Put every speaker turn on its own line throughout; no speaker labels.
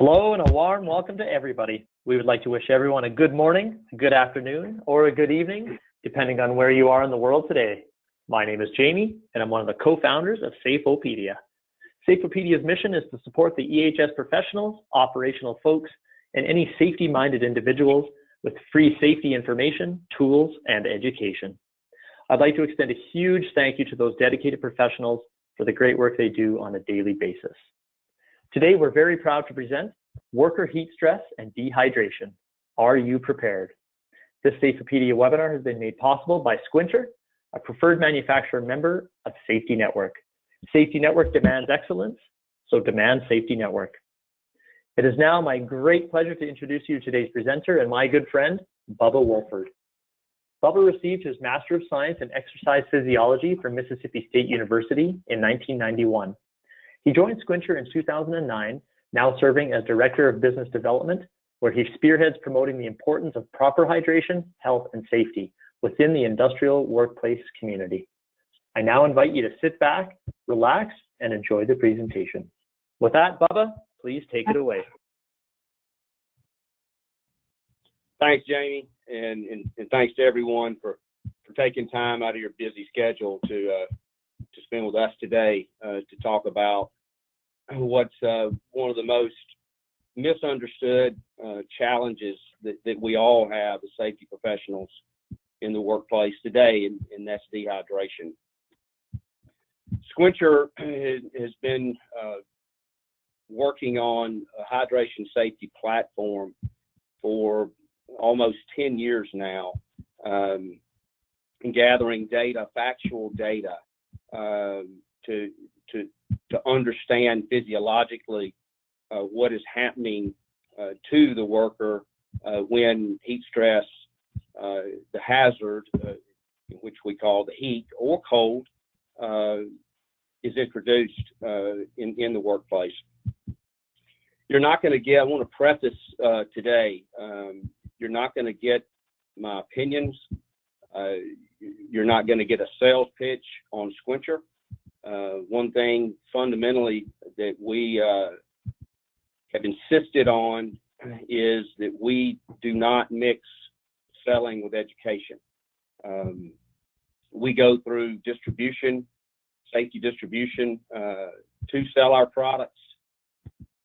Hello and a warm welcome to everybody. We would like to wish everyone a good morning, a good afternoon, or a good evening, depending on where you are in the world today. My name is Jamie, and I'm one of the co-founders of Safeopedia. Safeopedia's mission is to support the EH&S professionals, operational folks, and any safety-minded individuals with free safety information, tools, and education. I'd like to extend a huge thank you to those dedicated professionals for the great work they do on a daily basis. Today, we're very proud to present Worker Heat Stress and Dehydration. Are you prepared? This Safeopedia webinar has been made possible by Squincher, a preferred manufacturer member of Safety Network. Safety Network demands excellence, so demand Safety Network. It is now my great pleasure to introduce you to today's presenter and my good friend, Bubba Wolford. Bubba received his Master of Science in Exercise Physiology from Mississippi State University in 1991. He joined Squincher in 2009, now serving as Director of Business Development, where he spearheads promoting the importance of proper hydration, health, and safety within the industrial workplace community. I now invite you to sit back, relax, and enjoy the presentation. With that, Bubba, please take it away.
Thanks, Jamie, and thanks to everyone for taking time out of your busy schedule to spend with us today to talk about what's one of the most misunderstood challenges that we all have as safety professionals in the workplace today, and that's dehydration. Squincher has been working on a hydration safety platform for almost 10 years now, gathering data, factual data, to understand physiologically what is happening to the worker when heat stress, the hazard, which we call the heat or cold, is introduced in the workplace. You're not going to get, I want to preface today, you're not going to get my opinions. You're not going to get a sales pitch on Squincher. One thing fundamentally that we have insisted on is that we do not mix selling with education. We go through distribution, safety distribution, to sell our products.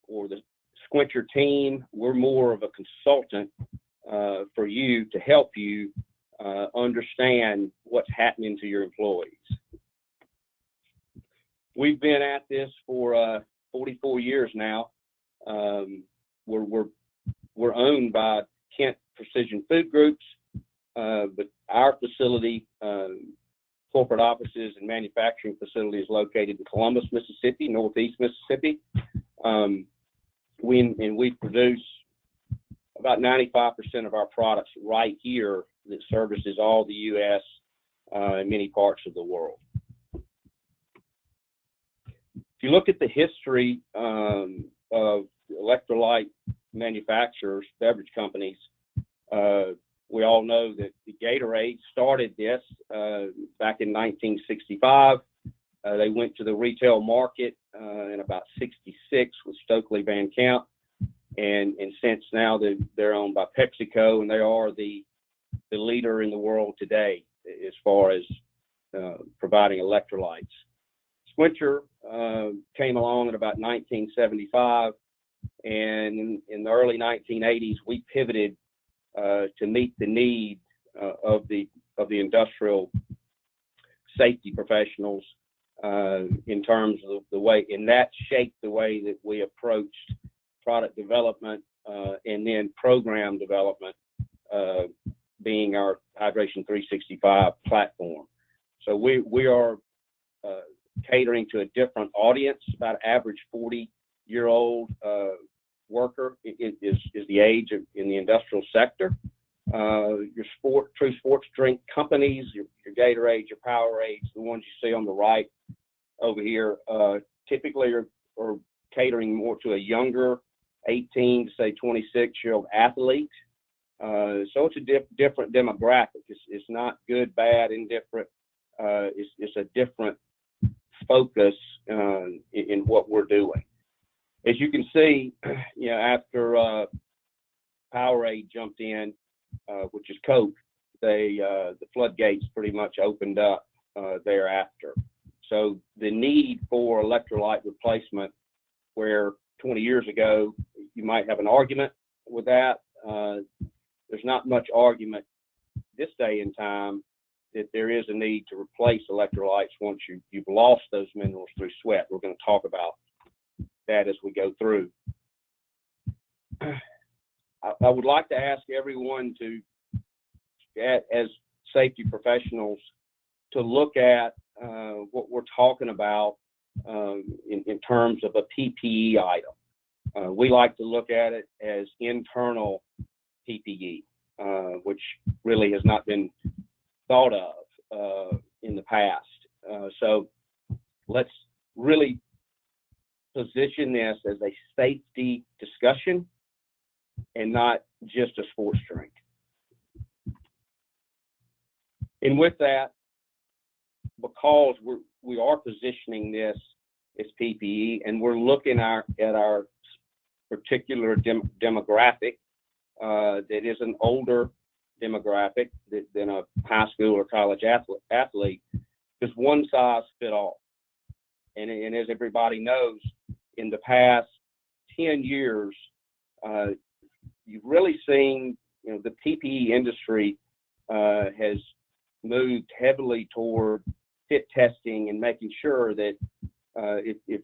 Or the Squincher team, we're more of a consultant for you to help you understand what's happening to your employees. We've been at this for 44 years now. We're owned by Kent Precision Food Groups, but our facility, corporate offices and manufacturing facility is located in Columbus, Mississippi, Northeast Mississippi. We produce about 95% of our products right here that services all the U.S. And many parts of the world. If you look at the history of electrolyte manufacturers, beverage companies, we all know that the Gatorade started this back in 1965. They went to the retail market in about 66 with Stokely Van Camp, and since now they're owned by PepsiCo, and they are the leader in the world today as far as providing electrolytes. Squincher came along in about 1975, and in the early 1980s, we pivoted to meet the need of the industrial safety professionals in terms of the way, and that shaped the way that we approached product development and then program development, being our Hydration 365 platform. So we are catering to a different audience. About average 40-year-old worker is the age in the industrial sector. Your true sports drink companies, your Gatorade, your Powerades, the ones you see on the right over here, typically are catering more to a younger 18 to say 26-year-old athlete. So it's a different demographic. It's not good, bad, indifferent. It's a different focus in what we're doing. as you can see, after Powerade jumped in, which is Coke, the floodgates pretty much opened up thereafter. So the need for electrolyte replacement, where 20 years ago you might have an argument with that, there's not much argument this day and time that there is a need to replace electrolytes once you've lost those minerals through sweat. We're going to talk about that as we go through. I would like to ask everyone to, as safety professionals, to look at what we're talking about in terms of a PPE item. We like to look at it as internal PPE, which really has not been thought of in the past. So let's really position this as a safety discussion and not just a sports drink. And with that, because we are positioning this as PPE, and we're looking at our particular demographic that is an older demographic than a high school or college athlete, because one size fit all. And as everybody knows, in the past 10 years, you've really seen, the PPE industry has moved heavily toward fit testing and making sure that if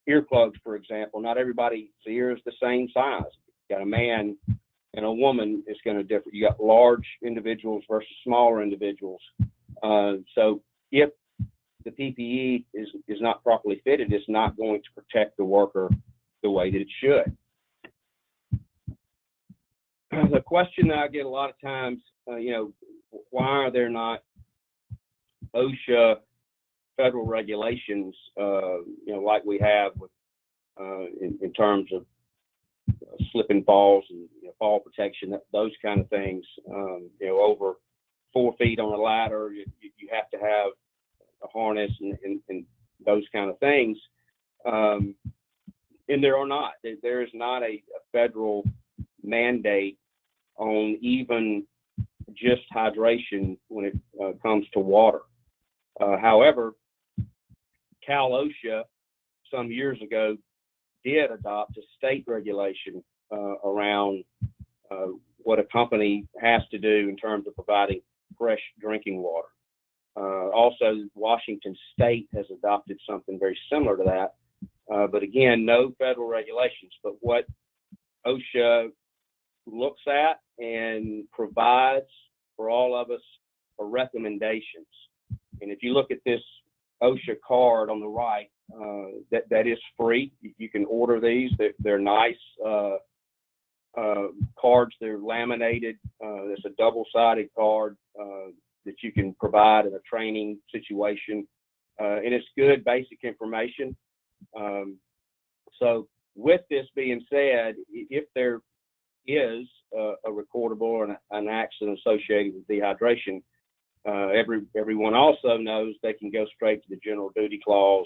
earplugs, for example, not everybody's ear is the same size. You got a man and a woman, it's going to differ. You got large individuals versus smaller individuals. So if the PPE is not properly fitted, it's not going to protect the worker the way that it should. The question that I get a lot of times, why are there not OSHA federal regulations, like we have with, in terms of slip and falls and fall protection, those kind of things. Over 4 feet on a ladder, you have to have a harness and those kind of things. And there are not. There is not a federal mandate on even just hydration when it comes to water. However, Cal OSHA some years ago did adopt a state regulation around what a company has to do in terms of providing fresh drinking water. Also, Washington State has adopted something very similar to that. But again, no federal regulations. But what OSHA looks at and provides for all of us are recommendations. And if you look at this OSHA card on the right, that is free. You can order these. They're nice cards. They're laminated. It's a double-sided card that you can provide in a training situation. And it's good basic information. So with this being said, if there is a recordable or an accident associated with dehydration, everyone also knows they can go straight to the general duty clause,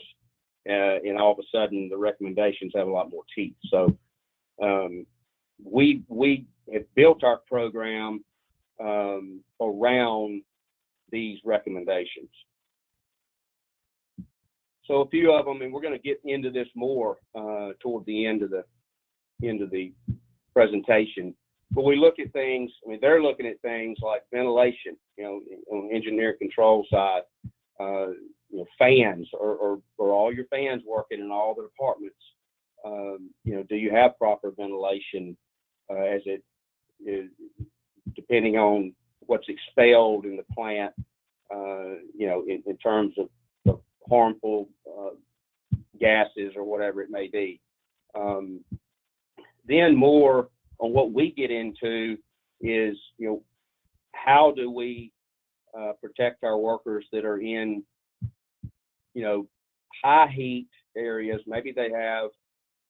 and all of a sudden the recommendations have a lot more teeth. So we have built our program around these recommendations. So a few of them, and we're going to get into this more toward the end of the presentation. But we look at things. I mean, they're looking at things like ventilation. On the engineer control side, fans, or all your fans working in all the departments. Do you have proper ventilation? As it is, depending on what's expelled in the plant, in terms of harmful gases or whatever it may be. Then more on what we get into is, how do we protect our workers that are in, high heat areas? Maybe they have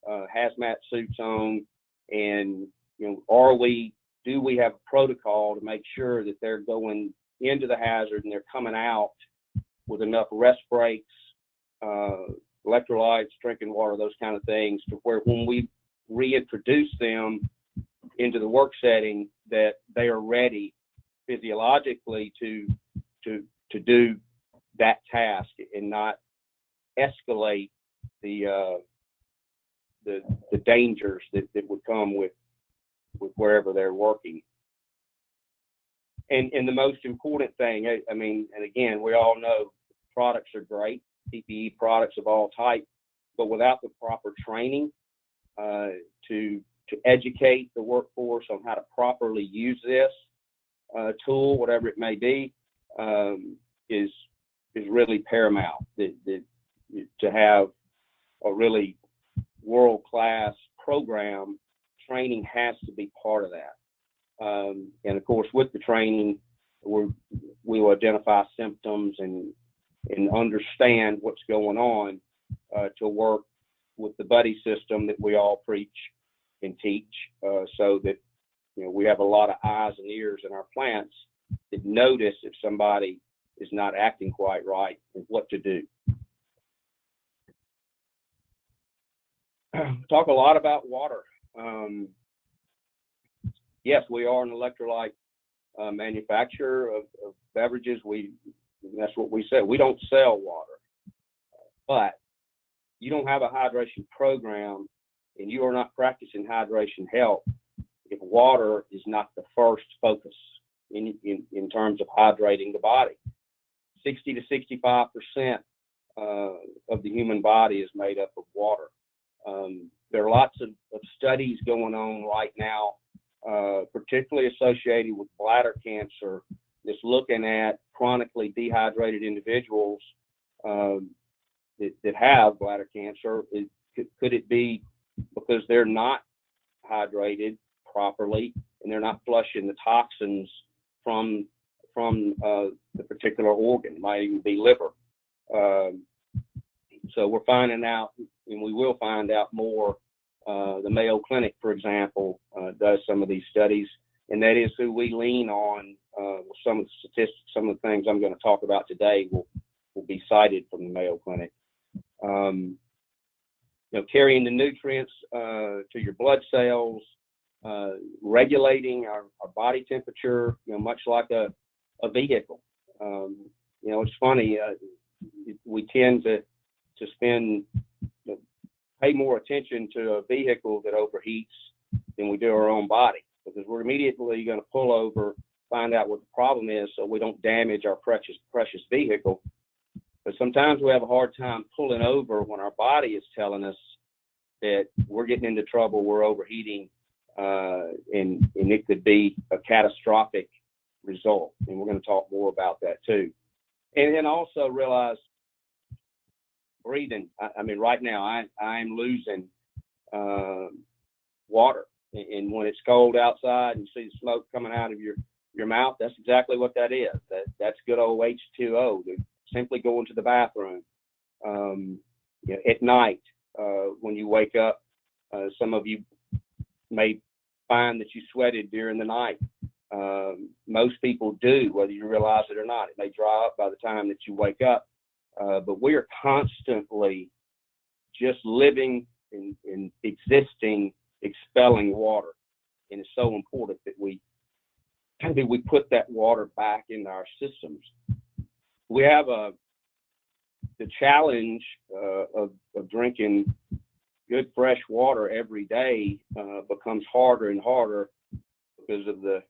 hazmat suits on, and do we have a protocol to make sure that they're going into the hazard and they're coming out with enough rest breaks, electrolytes, drinking water, those kind of things, to where when we reintroduce them into the work setting, that they are ready physiologically to do that task and not escalate the dangers that would come with wherever they're working. And the most important thing, I mean, and again, we all know products are great, PPE products of all type, but without the proper training to educate the workforce on how to properly use this tool, whatever it may be, is really paramount. To have a really world-class program, training has to be part of that. And of course, with the training, we will identify symptoms and understand what's going on to work with the buddy system that we all preach and teach, so that we have a lot of eyes and ears in our plants that notice if somebody is not acting quite right and what to do. Talk a lot about water. Yes, we are an electrolyte manufacturer of beverages. That's what we say. We don't sell water, but you don't have a hydration program and you are not practicing hydration health if water is not the first focus in terms of hydrating the body. 60 to 65% of the human body is made up of water. There are lots of studies going on right now, particularly associated with bladder cancer, that's looking at chronically dehydrated individuals that have bladder cancer. Could it be because they're not hydrated properly and they're not flushing the toxins from the particular organ? It might even be liver. So we're finding out, and we will find out more. The Mayo Clinic, for example, does some of these studies, and that is who we lean on. With some of the statistics, some of the things I'm going to talk about today will be cited from the Mayo Clinic. Carrying the nutrients to your blood cells, regulating our body temperature, much like a vehicle. It's funny, we tend to spend, pay more attention to a vehicle that overheats than we do our own body, because we're immediately going to pull over, find out what the problem is so we don't damage our precious vehicle. But sometimes we have a hard time pulling over when our body is telling us that we're getting into trouble, we're overheating, and it could be a catastrophic result. And we're going to talk more about that too. And then also realize breathing. I mean, right now I'm losing water, and when it's cold outside and you see the smoke coming out of your mouth, that's exactly what that is. That's good old H2O. Simply going to the bathroom. At night, when you wake up, some of you may find that you sweated during the night. Most people do, whether you realize it or not. It may dry up by the time that you wake up. But we are constantly just living and existing, expelling water. And it's so important that we put that water back into our systems. We have the challenge of drinking good fresh water every day becomes harder and harder because of the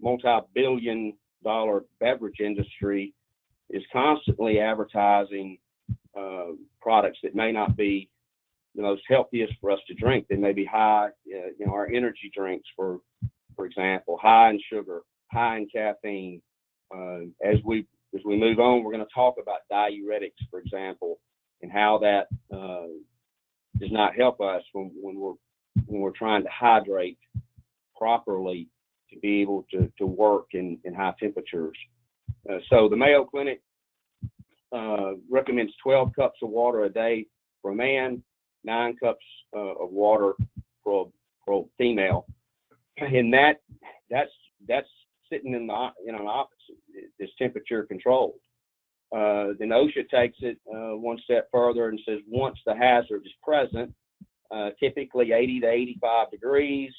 multi-billion-dollar beverage industry is constantly advertising products that may not be the most healthiest for us to drink. They may be high, our energy drinks, for example, high in sugar, high in caffeine. As we move on, we're going to talk about diuretics, for example, and how that does not help us when we're trying to hydrate properly to be able to work in high temperatures. So the Mayo Clinic recommends 12 cups of water a day for a man, 9 cups of water for a female, and that's sitting in an office. It's temperature controlled. Then OSHA takes it one step further and says once the hazard is present, typically 80 to 85 degrees,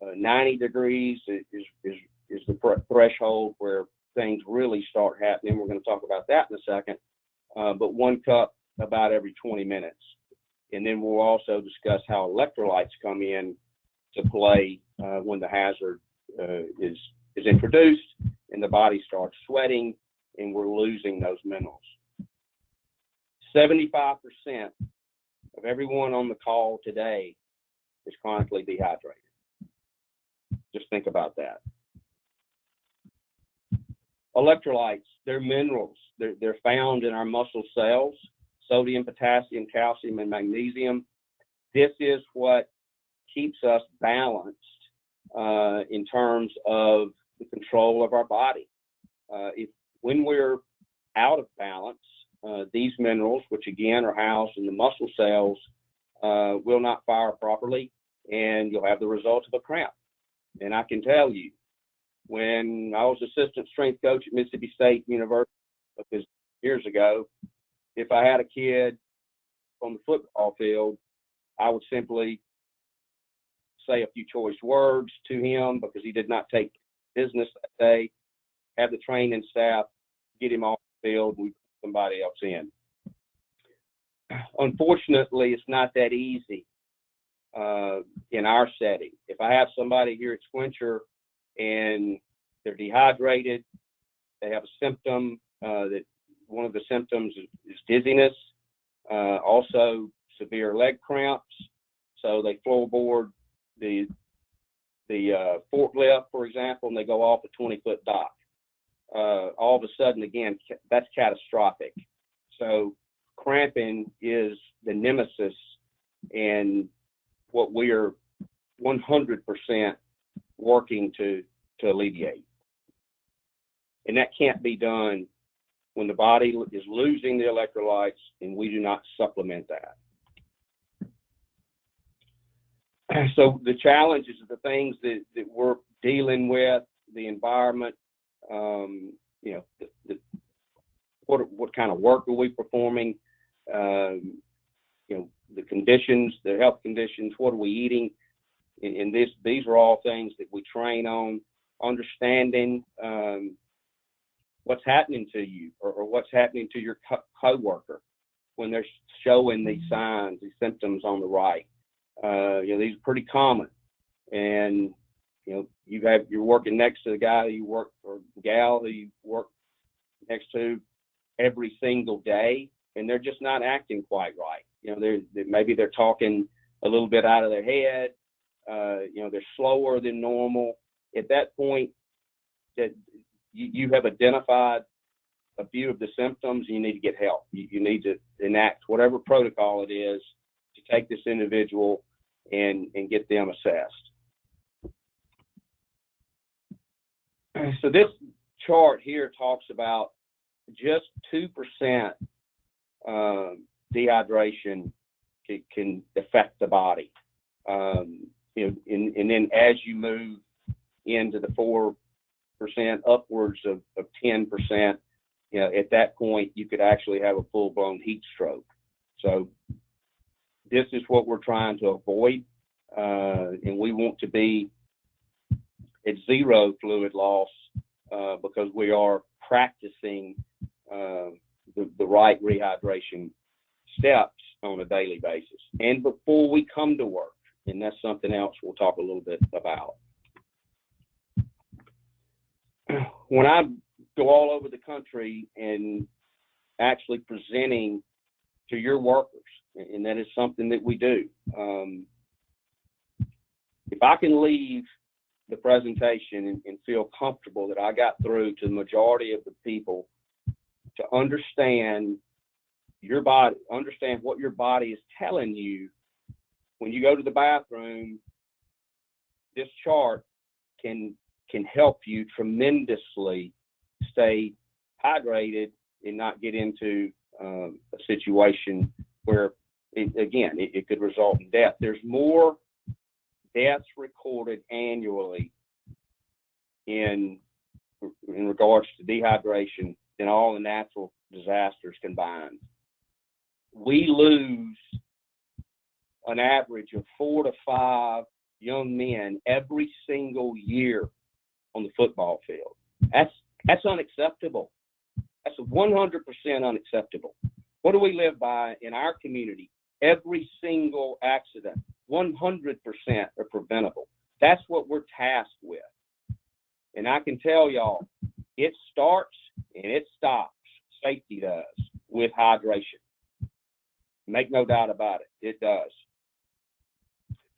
90 degrees is the threshold where things really start happening. We're going to talk about that in a second. But 1 cup about every 20 minutes. And then we'll also discuss how electrolytes come in to play when the hazard is introduced and the body starts sweating and we're losing those minerals. 75% of everyone on the call today is chronically dehydrated. Just think about that. Electrolytes, they're minerals. They're found in our muscle cells, sodium, potassium, calcium, and magnesium. This is what keeps us balanced in terms of the control of our body. When we're out of balance, these minerals, which again are housed in the muscle cells, will not fire properly, and you'll have the result of a cramp. And I can tell you, when I was assistant strength coach at Mississippi State University years ago, if I had a kid on the football field, I would simply say a few choice words to him because he did not take business that day, have the training staff get him off the field, and we put somebody else in. Unfortunately, it's not that easy in our setting. If I have somebody here at Squincher and they're dehydrated, they have a symptom that one of the symptoms is dizziness, also severe leg cramps. So they floorboard the forklift, for example, and they go off a 20-foot dock. All of a sudden, again, that's catastrophic. So cramping is the nemesis and what we are 100% working to alleviate. And that can't be done when the body is losing the electrolytes and we do not supplement that. So the challenges are the things that we're dealing with, the environment, what kind of work are we performing, the conditions, the health conditions, what are we eating, and these are all things that we train on, understanding what's happening to you or what's happening to your coworker when they're showing these signs, these symptoms on the right. These are pretty common, and you're working next to the guy you work or gal who you work next to every single day, and they're just not acting quite right. Maybe they're talking a little bit out of their head. They're slower than normal. At that point, that you have identified a few of the symptoms, you need to get help. You need to enact whatever protocol it is to take this individual and get them assessed. So this chart here talks about just 2% dehydration can affect the body. And then as you move into the 4% upwards of 10%, at that point you could actually have a full-blown heat stroke. So this is what we're trying to avoid, and we want to be at zero fluid loss because we are practicing the right rehydration steps on a daily basis and before we come to work, and that's something else we'll talk a little bit about. When I go all over the country and actually presenting to your workers, and that is something that we do, if I can leave the presentation and feel comfortable that I got through to the majority of the people to understand your body, understand what your body is telling you when you go to the bathroom, this chart can help you tremendously stay hydrated and not get into a situation where, it could result in death. There's more deaths recorded annually in regards to dehydration than all the natural disasters combined. We lose an average of 4 to 5 young men every single year on the football field. That's unacceptable. That's 100% unacceptable. What do we live by in our community? Every single accident, 100% are preventable. That's what we're tasked with. And I can tell y'all, it starts and it stops, safety does, with hydration. Make no doubt about it, it does.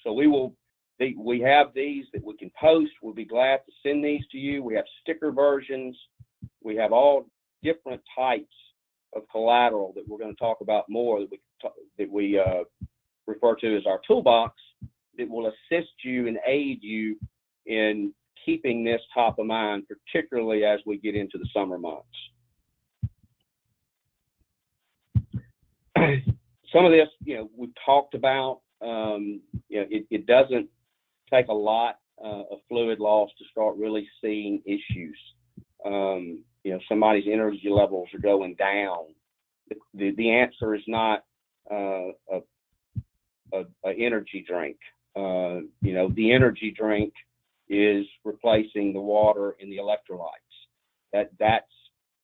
So we have these that we can post. We'll be glad to send these to you. We have sticker versions. We have all different types of collateral that we're going to talk about more, that we refer to as our toolbox, that will assist you and aid you in keeping this top of mind, particularly as we get into the summer months. Some of this, we've talked about. It doesn't take a lot of fluid loss to start really seeing issues. Somebody's energy levels are going down. The answer is not a energy drink. The energy drink is replacing the water and the electrolytes. That's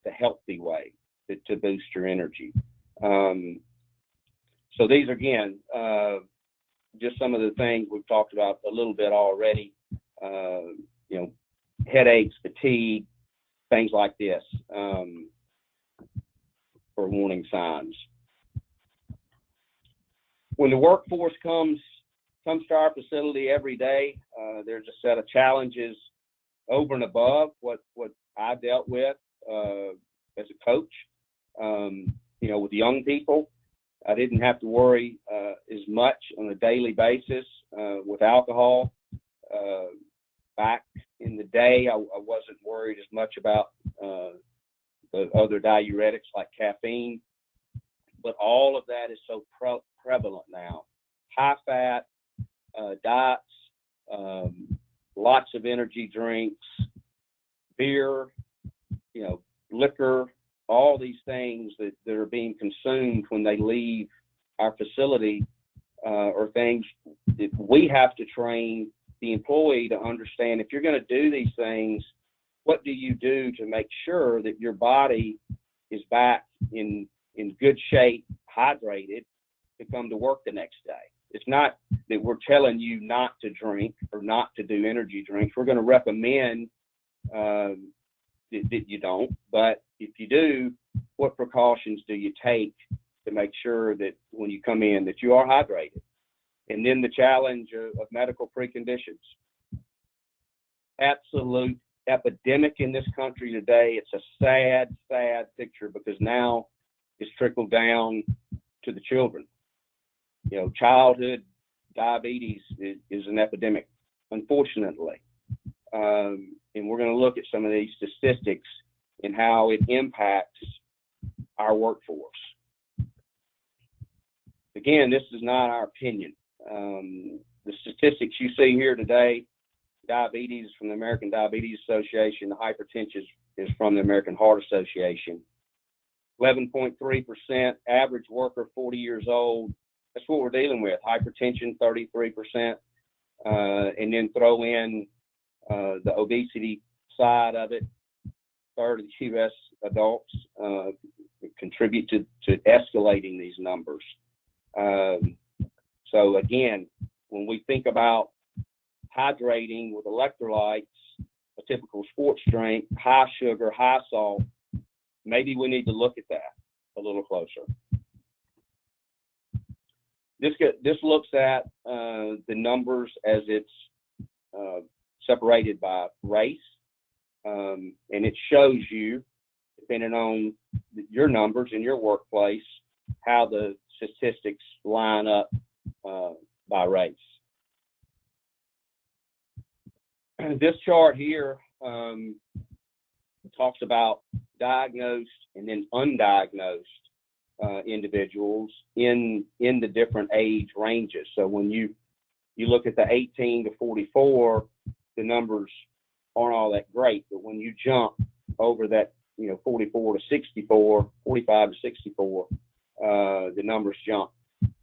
the healthy way to boost your energy. So these, again, just some of the things we've talked about a little bit already. Headaches, fatigue, things like this for warning signs. When the workforce comes to our facility every day, there's a set of challenges over and above what I dealt with as a coach. With young people, I didn't have to worry as much on a daily basis with alcohol. Back in the day, I wasn't worried as much about the other diuretics like caffeine, but all of that is so prevalent now. High fat diets, lots of energy drinks, beer, liquor, all these things that are being consumed when they leave our facility are things that we have to train the employee to understand. If you're going to do these things, what do you do to make sure that your body is back in good shape, hydrated, to come to work the next day? It's not that we're telling you not to drink or not to do energy drinks. We're going to recommend that you don't, but if you do, what precautions do you take to make sure that when you come in that you are hydrated? And then the challenge of medical preconditions. Absolute epidemic in this country today. It's a sad, sad picture because now it's trickled down to the children. Childhood diabetes is an epidemic, unfortunately. And we're going to look at some of these statistics and how it impacts our workforce. Again, this is not our opinion. The statistics you see here today, diabetes from the American Diabetes Association, the hypertension is from the American Heart Association. 11.3%, average worker 40 years old. That's what we're dealing with. Hypertension, 33%. And then throw in the obesity side of it. Third of the U.S. adults contribute to escalating these numbers. So again, when we think about hydrating with electrolytes, a typical sports drink, high sugar, high salt, maybe we need to look at that a little closer. This looks at the numbers as it's separated by race, and it shows you, depending on your numbers in your workplace, how the statistics line up by race. This chart here talks about diagnosed and then undiagnosed individuals in the different age ranges. So when you look at the 18 to 44, the numbers aren't all that great, but when you jump over that 44 to 64, 45 to 64, the numbers jump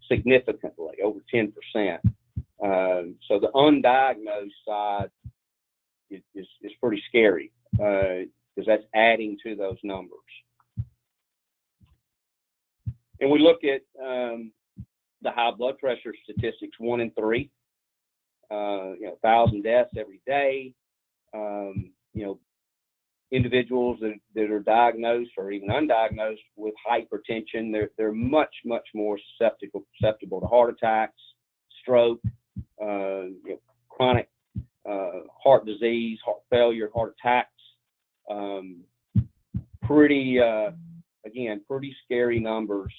significantly, over 10%. So the undiagnosed side is pretty scary, because that's adding to those numbers. And we look at the high blood pressure statistics, 1 in 3, 1,000 deaths every day. Individuals that are diagnosed or even undiagnosed with hypertension, they're much more susceptible to heart attacks, stroke, chronic heart disease, heart failure, heart attacks. Pretty scary numbers,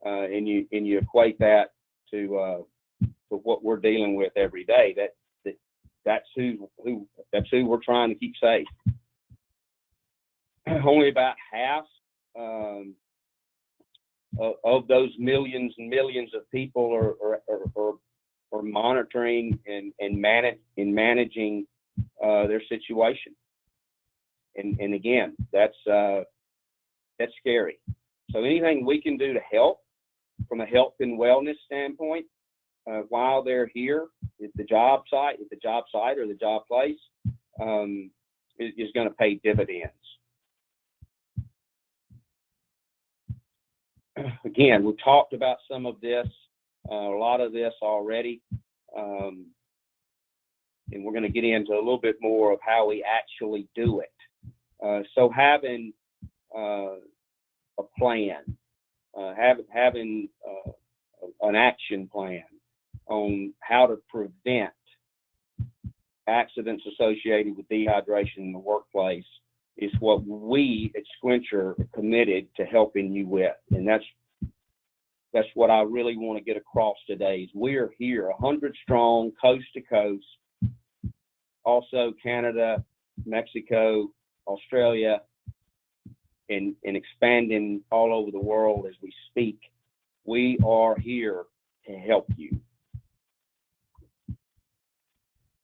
and you equate that to what we're dealing with every day. That's who we're trying to keep safe. Only about half of those millions and millions of people are monitoring and managing their situation. And again, that's scary. So anything we can do to help from a health and wellness standpoint while they're here at the job site or the job place is going to pay dividends. Again, we talked about some of this, a lot of this already, and we're going to get into a little bit more of how we actually do it. So having a plan, having an action plan on how to prevent accidents associated with dehydration in the workplace is what we at Squincher are committed to helping you with. And that's what I really want to get across today is we're here 100 strong, coast to coast, also Canada, Mexico, Australia, and expanding all over the world as we speak. We are here to help you.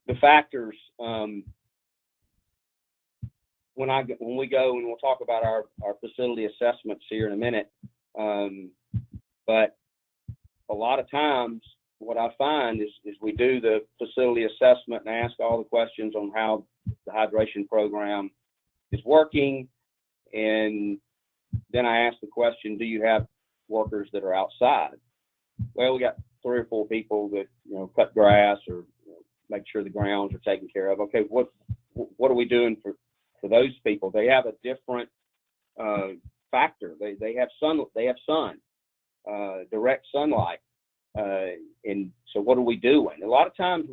The factors, when we go, and we'll talk about our facility assessments here in a minute, but a lot of times what I find is we do the facility assessment and ask all the questions on how the hydration program is working, and then I ask the question, do you have workers that are outside? Well, we got 3 or 4 people that cut grass or make sure the grounds are taken care of. Okay, what are we doing for those people? They have a different factor. They have sun, direct sunlight, and so what are we doing? A lot of times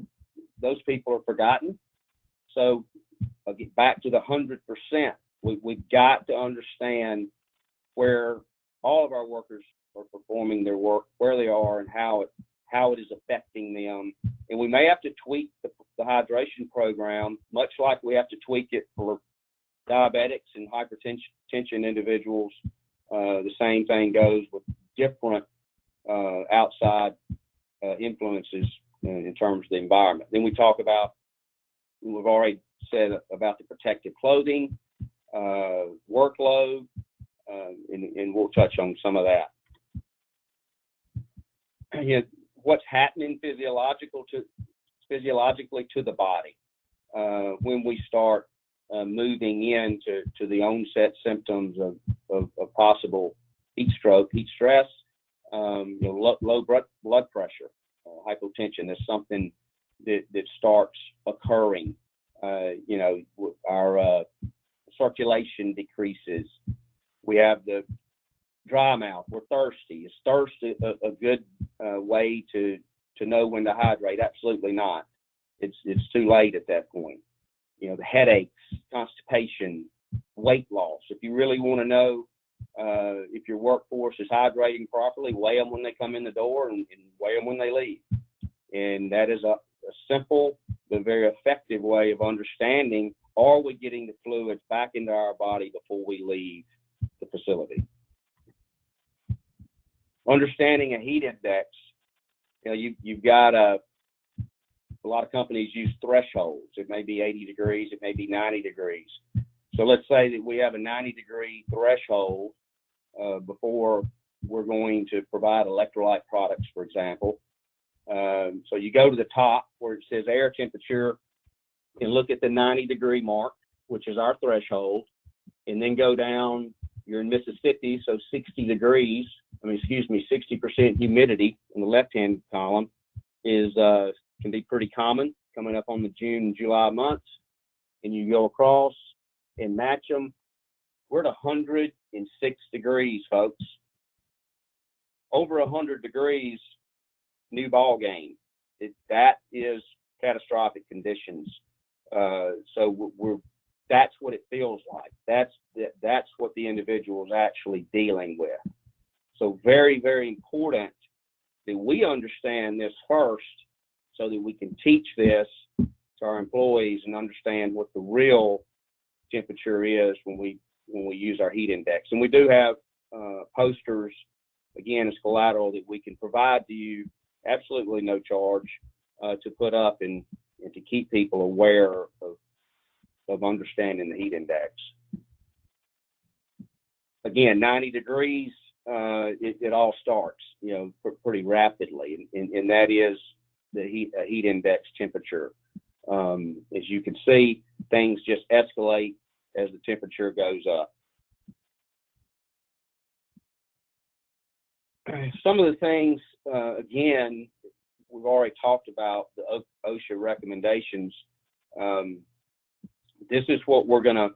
those people are forgotten. So I'll get back to the 100%. We've got to understand where all of our workers are performing their work, where they are, and how it is affecting them. And we may have to tweak the hydration program, much like we have to tweak it for diabetics and hypertension individuals. The same thing goes with different outside influences in terms of the environment. Then we talk about, we've already said about the protective clothing, workload, and we'll touch on some of that. What's happening physiologically to the body when we start moving into the onset symptoms of possible heat stroke, heat stress, low blood pressure, hypotension is something that starts occurring. Our circulation decreases. We have the dry mouth. We're thirsty. Is thirst a good way to know when to hydrate? Absolutely not. It's too late at that point. The headaches, constipation, weight loss. If you really want to know if your workforce is hydrating properly, weigh them when they come in the door and weigh them when they leave. And that is a simple but very effective way of understanding, are we getting the fluids back into our body before we leave the facility? Understanding a heat index, you've got a lot of companies use thresholds. It may be 80 degrees, it may be 90 degrees. So let's say that we have a 90-degree threshold before we're going to provide electrolyte products, for example. So you go to the top where it says air temperature and look at the 90-degree mark, which is our threshold, and then go down. You're in Mississippi, so 60 degrees, 60% humidity in the left-hand column can be pretty common coming up on the June and July months. And you go across and match them. We're at 106 degrees, folks. Over 100 degrees, new ball game. That is catastrophic conditions. So that's what it feels like. That's what the individual is actually dealing with. So very, very important that we understand this first so that we can teach this to our employees and understand what the real temperature is when we use our heat index. And we do have posters, again, as collateral that we can provide to you, absolutely no charge, to put up and to keep people aware of understanding the heat index. Again, 90 degrees, it all starts, pretty rapidly, and that is the heat index temperature. As you can see, things just escalate as the temperature goes up. Some of the things, again, we've already talked about the OSHA recommendations. This is what we're going to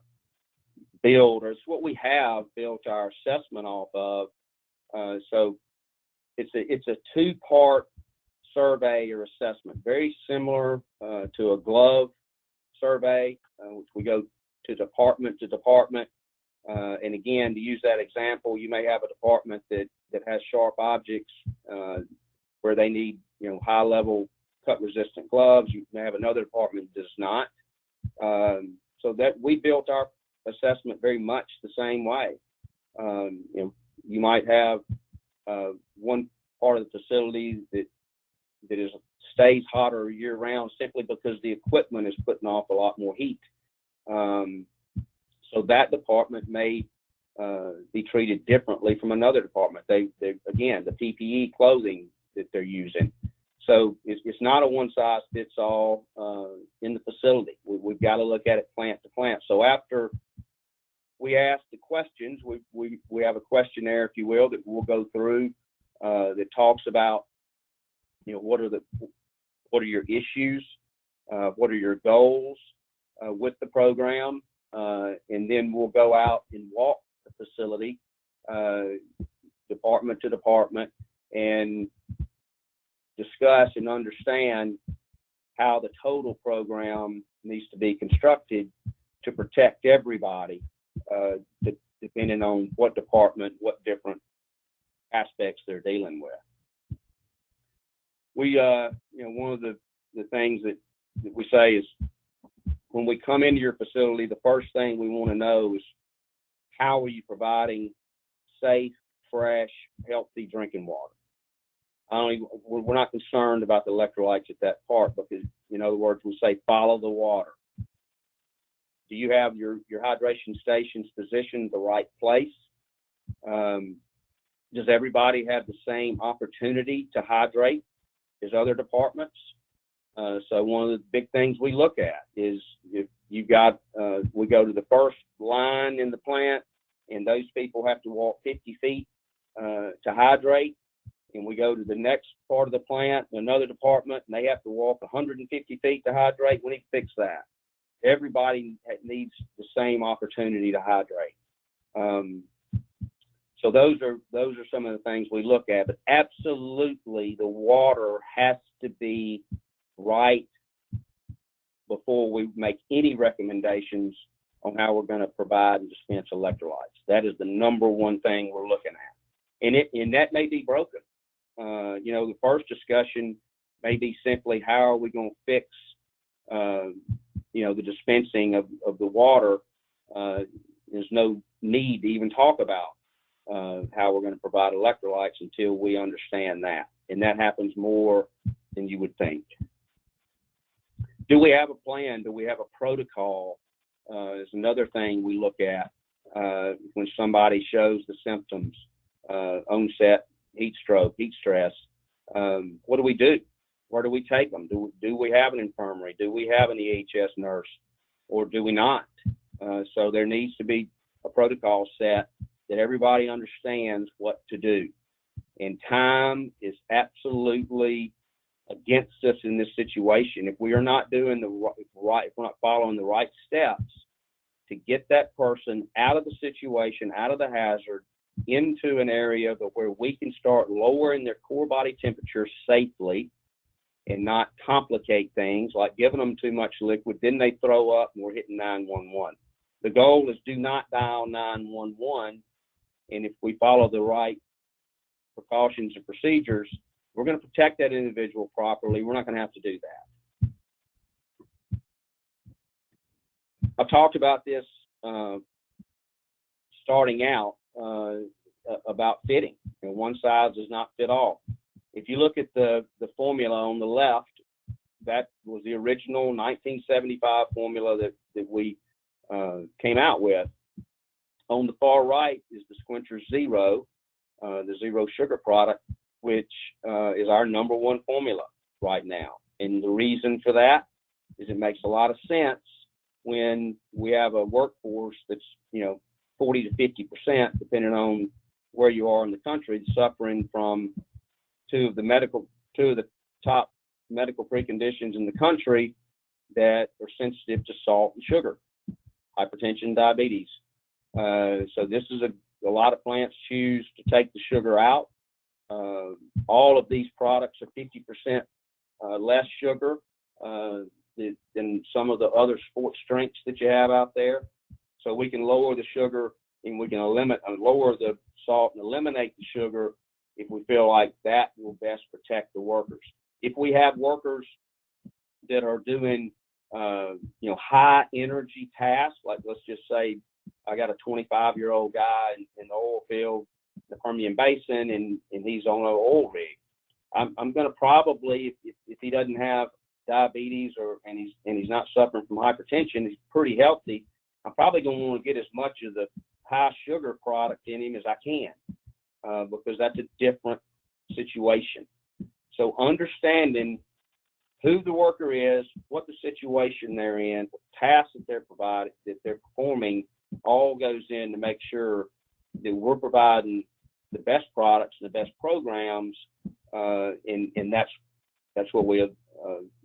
build, or it's what we have built our assessment off of. So it's a two-part survey or assessment, very similar to a glove survey, which we go to department. And again, to use that example, you may have a department that has sharp objects where they need high-level cut-resistant gloves. You may have another department that does not. So that we built our assessment very much the same way. You might have one part of the facility that stays hotter year-round simply because the equipment is putting off a lot more heat. So that department may be treated differently from another department. They again, the PPE clothing that they're using. So it's not a one-size-fits-all in the facility. We've got to look at it plant to plant. So after we ask the questions, we have a questionnaire, if you will, that we'll go through that talks about, what are your issues, what are your goals with the program, and then we'll go out and walk the facility, department to department, and discuss and understand how the total program needs to be constructed to protect everybody, depending on what department, what different aspects they're dealing with. We, one of the things that we say is when we come into your facility, the first thing we want to know is how are you providing safe, fresh, healthy drinking water? We're not concerned about the electrolytes at that part because, in other words, we say follow the water. Do you have your hydration stations positioned the right place? Does everybody have the same opportunity to hydrate as other departments? So one of the big things we look at is if you've got, we go to the first line in the plant and those people have to walk 50 feet to hydrate. And we go to the next part of the plant, another department, and they have to walk 150 feet to hydrate. We need to fix that. Everybody needs the same opportunity to hydrate. So those are some of the things we look at. But absolutely, the water has to be right before we make any recommendations on how we're going to provide and dispense electrolytes. That is the number one thing we're looking at, and that may be broken. The first discussion may be simply how are we going to fix, the dispensing of the water. There's no need to even talk about how we're going to provide electrolytes until we understand that, and that happens more than you would think. Do we have a plan? Do we have a protocol is another thing we look at when somebody shows the symptoms, onset heat stroke, heat stress. What do we do? Where do we take them? Do we have an infirmary? Do we have an EH&S nurse, or do we not? So there needs to be a protocol set that everybody understands what to do. And time is absolutely against us in this situation. If we are not doing if we're not following the right steps to get that person out of the situation, out of the hazard, into an area where we can start lowering their core body temperature safely and not complicate things like giving them too much liquid, then they throw up and we're hitting 911. The goal is do not dial 911, and if we follow the right precautions and procedures, we're going to protect that individual properly. We're not going to have to do that. I've talked about this starting out about fitting. One size does not fit all. If you look at the formula on the left, that was the original 1975 formula that we came out with. On the far right is the Squincher Zero, the zero sugar product, which is our number one formula right now. And the reason for that is it makes a lot of sense when we have a workforce that's 40 to 50%, depending on where you are in the country, suffering from two of the top medical preconditions in the country that are sensitive to salt and sugar, hypertension, diabetes. So this is a lot of plants choose to take the sugar out. All of these products are 50% less sugar than some of the other sports drinks that you have out there. So we can lower the sugar and we can lower the salt and eliminate the sugar if we feel like that will best protect the workers. If we have workers that are doing high energy tasks, like let's just say I got a 25-year-old guy in the oil field, the Permian Basin, and he's on an oil rig. I'm going to probably, if he doesn't have diabetes and he's not suffering from hypertension, he's pretty healthy, I'm probably going to want to get as much of the high sugar product in him as I can, because that's a different situation. So understanding who the worker is, what the situation they're in, the tasks that they're performing, all goes in to make sure that we're providing the best products and the best programs, and that's what we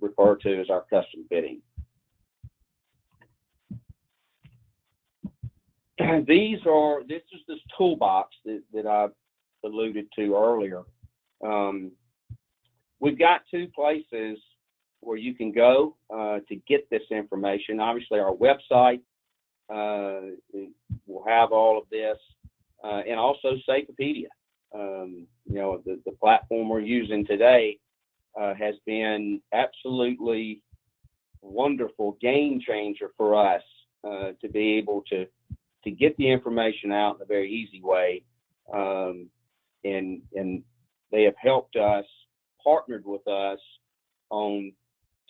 refer to as our custom fitting. This is this toolbox that I alluded to earlier. We've got two places where you can go to get this information. Obviously, our website will have all of this, and also Safeopedia. The platform we're using today has been absolutely wonderful, game changer for us to be able to get the information out in a very easy way, and they have helped us, partnered with us on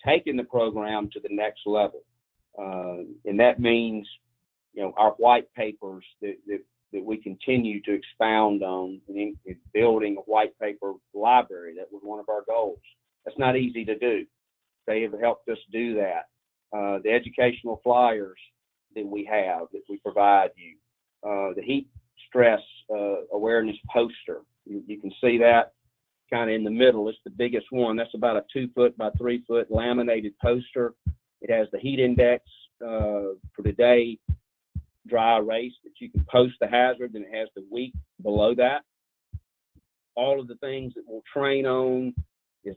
taking the program to the next level, and that means our white papers that we continue to expound on, and building a white paper library. That was one of our goals. That's not easy to do. They have helped us do that. The educational flyers that we provide you, the heat stress awareness poster. You can see that kind of in the middle. It's the biggest one. That's about a 2 foot by 3 foot laminated poster. It has the heat index for the day, dry erase, that you can post the hazard, and it has the week below that. All of the things that we'll train on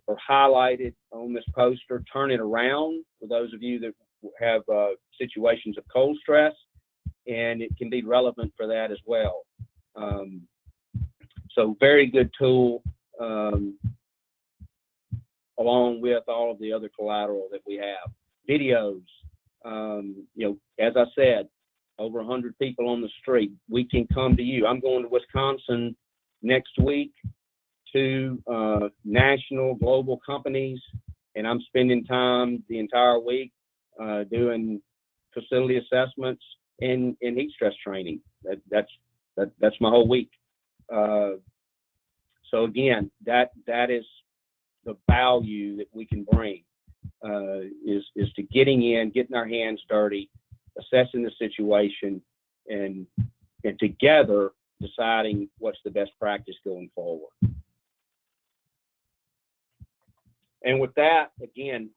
are highlighted on this poster. Turn it around for those of you that have situations of cold stress, and it can be relevant for that as well. So very good tool, along with all of the other collateral that we have. Videos, as I said, over 100 people on the street. We can come to you. I'm going to Wisconsin next week to national, global companies, and I'm spending time the entire week doing facility assessments, and heat stress training. That's my whole week. So again, that is the value that we can bring, is to getting our hands dirty, assessing the situation, and together deciding what's the best practice going forward. And with that, again,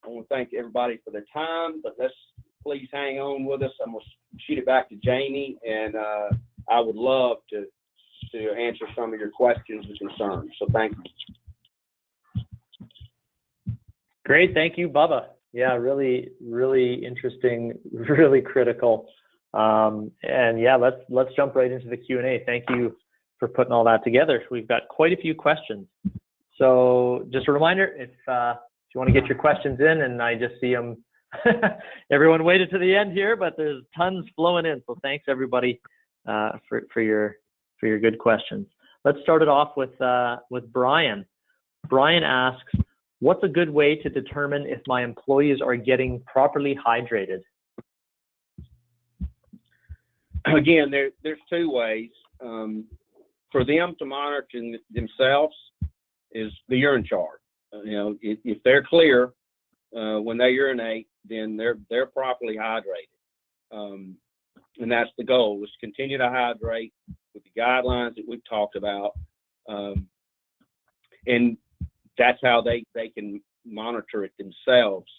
I want to thank everybody for their time, but let's please hang on with us. I'm going to shoot it back to Jamie, and I would love to answer some of your questions and concerns. So thank you.
Great. Thank you, Bubba. Yeah, really, really interesting, really critical. And yeah, let's jump right into the Q&A. Thank you for putting all that together. We've got quite a few questions. So just a reminder, if you want to get your questions in, and I just see them, everyone waited to the end here, but there's tons flowing in. So thanks everybody for your good questions. Let's start it off with Brian. Brian asks, what's a good way to determine if my employees are getting properly hydrated?
Again, there's two ways. For them to monitor themselves is the urine chart. If they're clear when they urinate, then they're properly hydrated. And that's the goal, is continue to hydrate with the guidelines that we've talked about. And that's how they can monitor it themselves.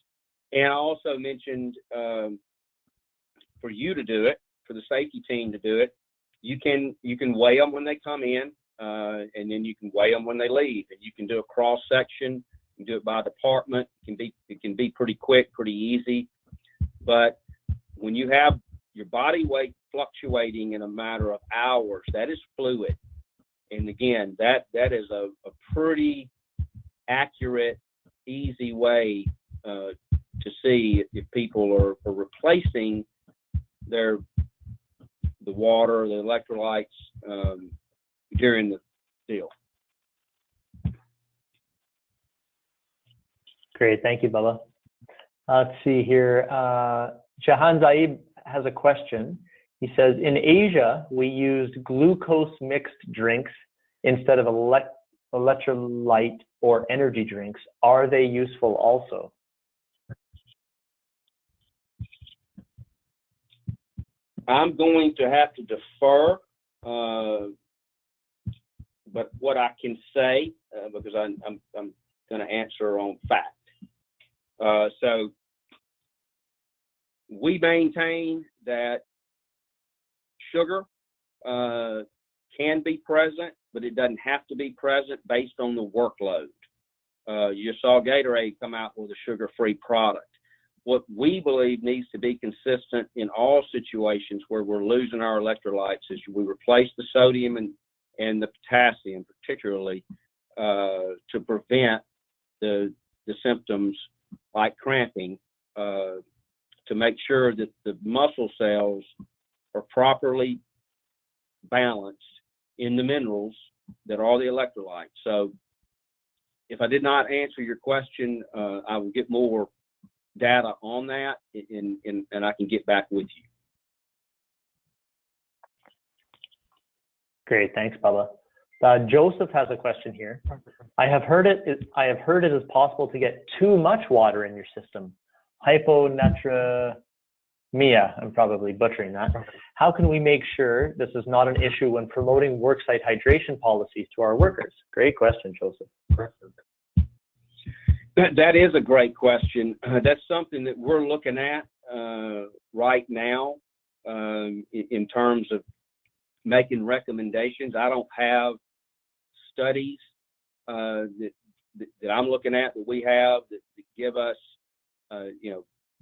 And I also mentioned for you to do it, for the safety team to do it, you can weigh them when they come in, and then you can weigh them when they leave. And you can do a cross section. You can do it by department. It can be pretty quick, pretty easy. But when you have your body weight fluctuating in a matter of hours, that is fluid. And again, that is a pretty accurate, easy way to see if people are replacing the water, the electrolytes during the deal.
Great, thank you, Bubba. Let's see here. Jahan Zaib has a question. He says, in Asia, we used glucose mixed drinks instead of electrolyte or energy drinks. Are they useful also?
I'm going to have to defer, but what I can say, because I'm going to answer on fact. So we maintain that sugar can be present, but it doesn't have to be present based on the workload. You saw Gatorade come out with a sugar-free product. What we believe needs to be consistent in all situations where we're losing our electrolytes is we replace the sodium and the potassium, particularly to prevent the symptoms like cramping, to make sure that the muscle cells are properly balanced in the minerals that are the electrolytes. So if I did not answer your question, I will get more data on that, and I can get back with you.
Great, thanks, Bubba. Joseph has a question here. I have heard it is possible to get too much water in your system. Hyponatremia, I'm probably butchering that. How can we make sure this is not an issue when promoting worksite hydration policies to our workers? Great question, Joseph.
That is a great question. That's something that we're looking at right now in terms of making recommendations. I don't have studies that I'm looking at that we have that give us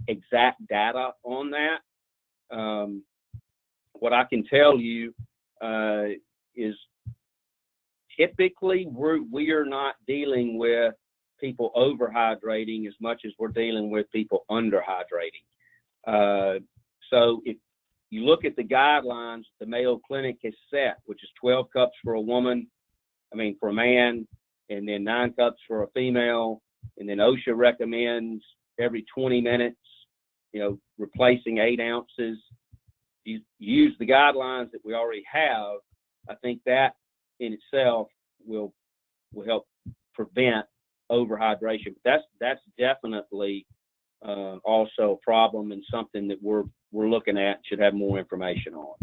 exact data on that. What I can tell you is typically we are not dealing with people overhydrating as much as we're dealing with people underhydrating. So if you look at the guidelines the Mayo Clinic has set, which is 12 cups for a man, and then 9 cups for a female, and then OSHA recommends every 20 minutes replacing 8 ounces. You use the guidelines that we already have. I think that in itself will help prevent overhydration. But that's definitely also a problem and something that we're looking at, should have more information on.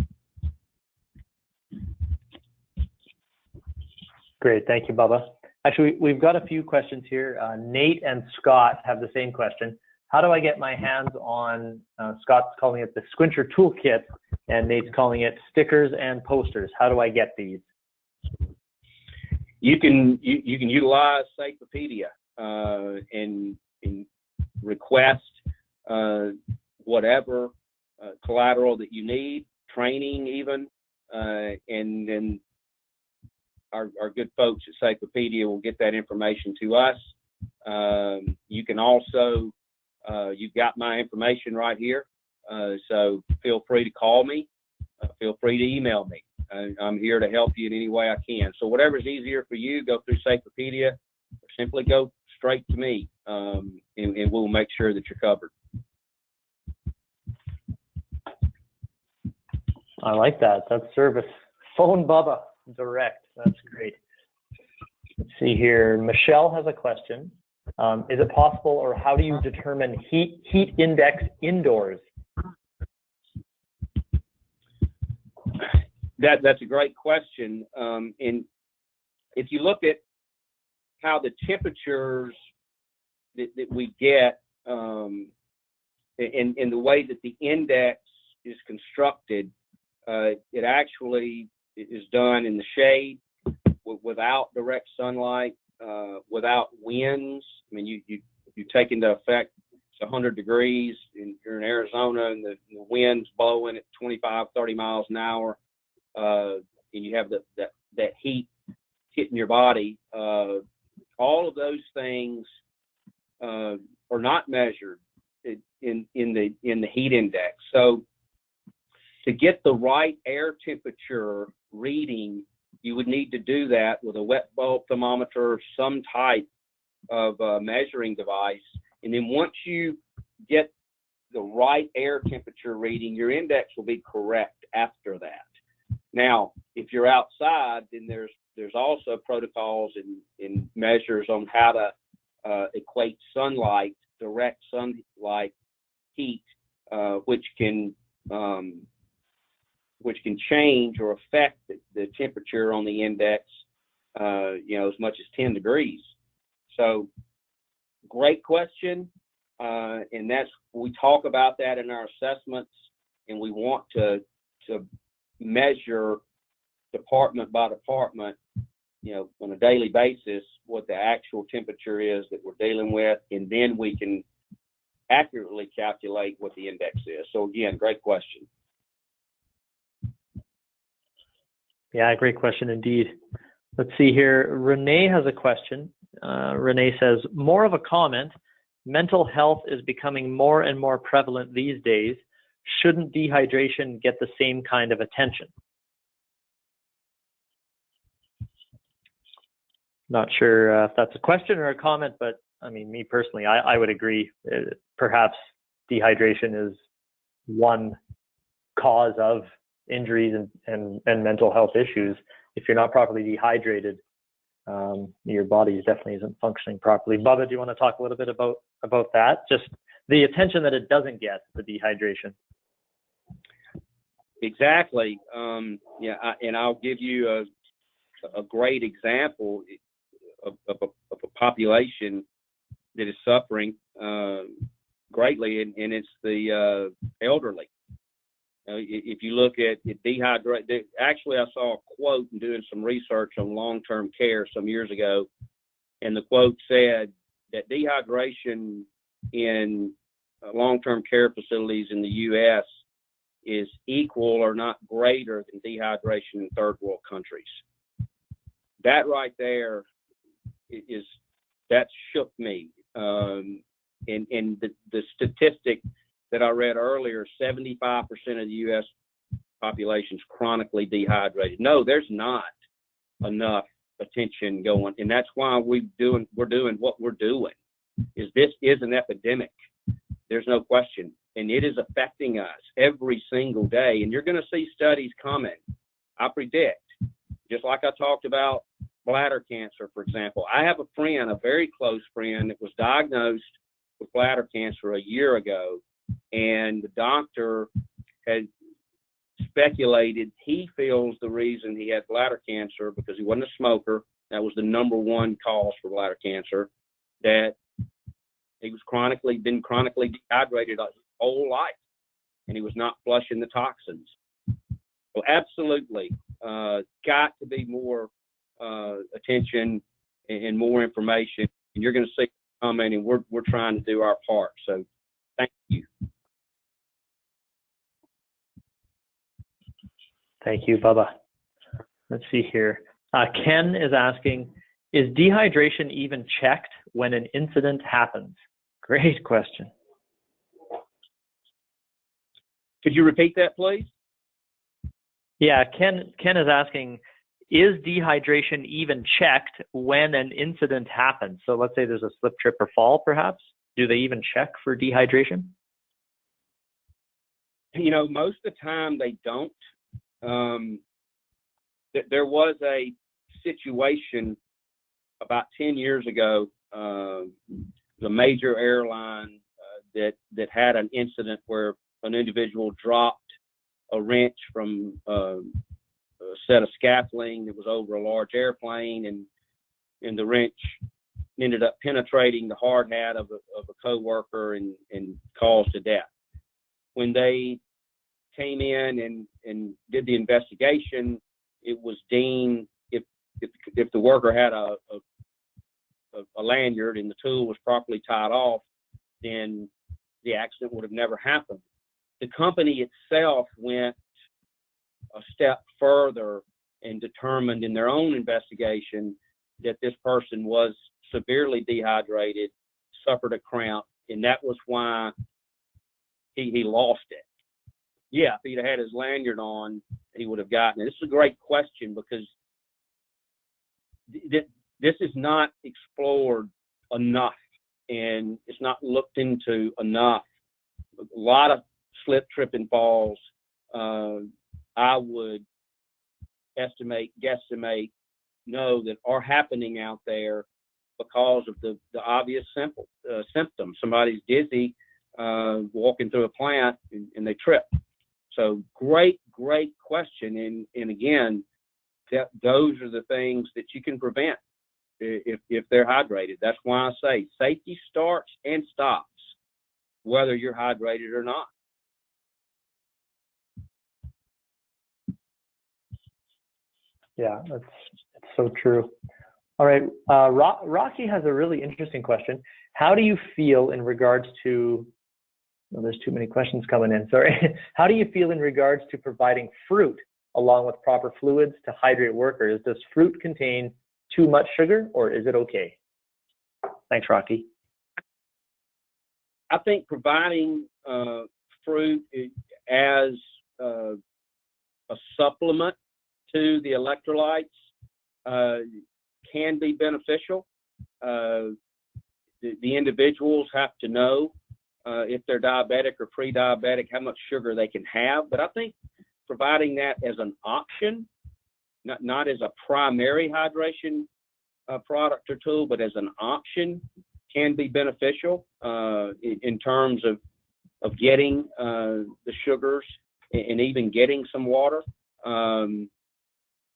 Great, thank you, Bubba. Actually, we've got a few questions here. Nate and Scott have the same question. How do I get my hands on, Scott's calling it the Squincher Toolkit, and Nate's calling it stickers and posters. How do I get these?
You can utilize Safeopedia and request whatever collateral that you need, training even, and then our good folks at Safeopedia will get that information to us. You can also, you've got my information right here, so feel free to call me, feel free to email me. I'm here to help you in any way I can. So whatever's easier for you, go through Safeopedia, or simply go straight to me, and we'll make sure that you're covered.
I like that. That's service. Phone Bubba direct. That's great. Let's see here. Michelle has a question. Is it possible, or how do you determine heat index indoors?
That's a great question. And if you look at how the temperatures that we get, and the way that the index is constructed, it actually is done in the shade, without direct sunlight, without winds. I mean, you take into effect it's 100 degrees, and you're in Arizona, and the wind's blowing at 25, 30 miles an hour, and you have that heat hitting your body. All of those things are not measured in the heat index. So to get the right air temperature reading, you would need to do that with a wet bulb thermometer or some type of measuring device. And then once you get the right air temperature reading, your index will be correct after that. Now, if you're outside, then there's also protocols and measures on how to equate sunlight, direct sunlight heat, which can change or affect the temperature on the index, as much as 10 degrees. So, great question, and we talk about that in our assessments, and we want to measure department by department, on a daily basis, what the actual temperature is that we're dealing with, and then we can accurately calculate what the index is. So again, great question.
Yeah, great question indeed. Let's see here. Renee has a question. Renee says, more of a comment, mental health is becoming more and more prevalent these days. Shouldn't dehydration get the same kind of attention? Not sure if that's a question or a comment, but I mean, me personally, I would agree. Perhaps dehydration is one cause of injuries and mental health issues. If you're not properly dehydrated, your body definitely isn't functioning properly. Bubba, do you want to talk a little bit about that? Just the attention that it doesn't get, the dehydration.
Exactly. And I'll give you a great example of a population that is suffering greatly, and it's the elderly. If you look at dehydration, actually I saw a quote in doing some research on long-term care some years ago, and the quote said that dehydration in long-term care facilities in the U.S. is equal or not greater than dehydration in third world countries. That right there that shook me. And the statistic that I read earlier, 75% of the U.S. population is chronically dehydrated. No, there's not enough attention going, and that's why we're doing what we're doing. This is an epidemic. There's no question, and it is affecting us every single day. And you're going to see studies coming, I predict, just like I talked about bladder cancer, for example. I have a friend, a very close friend, that was diagnosed with bladder cancer a year ago, and the doctor had speculated he feels the reason he had bladder cancer, because he wasn't a smoker, that was the number one cause for bladder cancer, that he was been chronically dehydrated his whole life, and he was not flushing the toxins. So absolutely, got to be more attention and more information, and you're going to see coming, and we're trying to do our part. So thank you.
Thank you, Bubba. Let's see here. Ken is asking, is dehydration even checked when an incident happens? Great question.
Could you repeat that, please?
Yeah, Ken is asking, is dehydration even checked when an incident happens? So let's say there's a slip, trip, or fall, perhaps. Do they even check for dehydration?
You know, most of the time they don't. There was a situation about 10 years ago, the major airline that had an incident where an individual dropped a wrench from a set of scaffolding that was over a large airplane, and the wrench ended up penetrating the hard hat of a coworker and caused a death. When they came in and did the investigation, it was deemed if the worker had a lanyard and the tool was properly tied off, then the accident would have never happened. The company itself went a step further and determined in their own investigation that this person was severely dehydrated, suffered a cramp, and that was why he lost it. Yeah, if he'd have had his lanyard on, he would have gotten it. This is a great question, because this is not explored enough, and it's not looked into enough. A lot of slip, trip, and falls, I would guesstimate, know that are happening out there because of the obvious symptoms. Somebody's dizzy walking through a plant and they trip. So great question. And again, those are the things that you can prevent if they're hydrated. That's why I say safety starts and stops whether you're hydrated or not.
Yeah, it's so true. All right, Rocky has a really interesting question. How do you feel in regards to, well, there's too many questions coming in, sorry. How do you feel in regards to providing fruit along with proper fluids to hydrate workers? Does fruit contain too much sugar, or is it okay? Thanks, Rocky.
I think providing fruit as a supplement to the electrolytes can be beneficial. The individuals have to know if they're diabetic or pre-diabetic how much sugar they can have. But I think providing that as an option, not as a primary hydration product or tool, but as an option, can be beneficial in terms of getting the sugars and even getting some water.